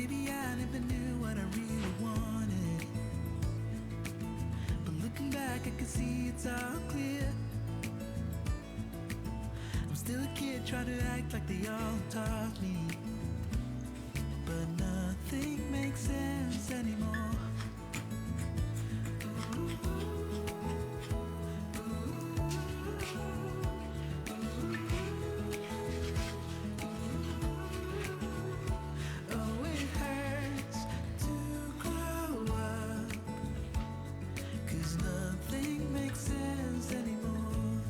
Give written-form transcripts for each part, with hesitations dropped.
Maybe I never knew what I really wanted, but looking back I can see it's all clear. I'm still a kid trying to act like they all taught me, but nothing makes sense anymore. Oh, it hurts to grow up, 'cause nothing makes sense anymore.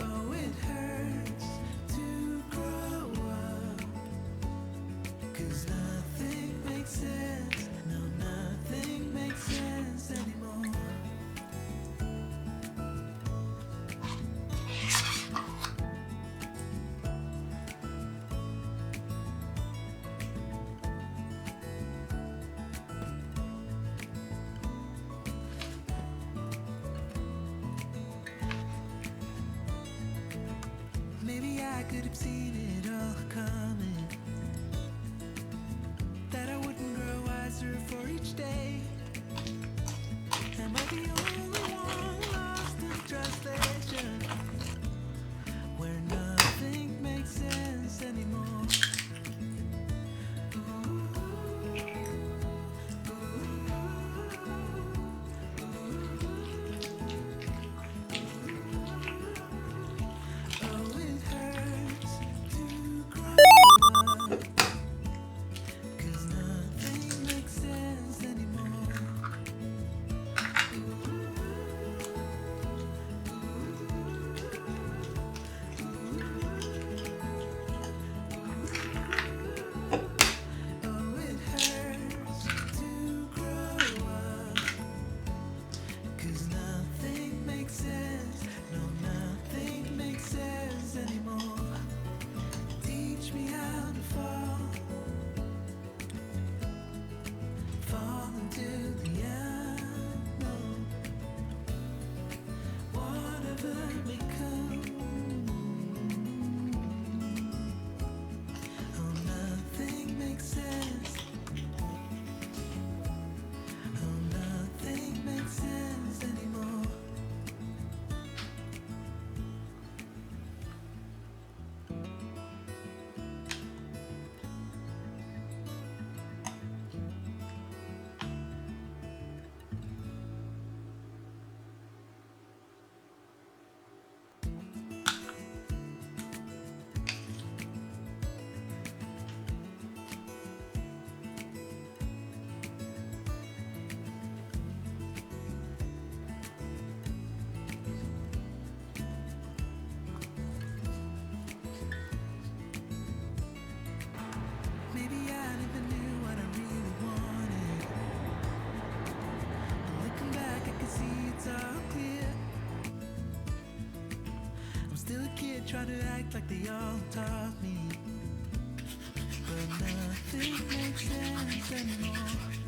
Oh, it hurts to grow up, 'cause nothing makes sense. No, nothing makes sense anymore. Maybe I could have seen it all coming, that I wouldn't grow wiser for each day. Am I the only one lost in translation, where nothing makes sense anymore? Oh, it hurts to grow up, 'cause nothing makes sense anymore. Oh, it hurts to grow up, 'cause nothing makes sense. No, nothing makes sense anymore. Teach me how to fall into the unknown. Whatever may come. Oh, nothing makes sense. Oh, nothing makes sense anymore. Maybe I never knew what I really wanted, but looking back I can see it's all clear. I'm still a kid trying to act like they all taught me, but nothing makes sense anymore.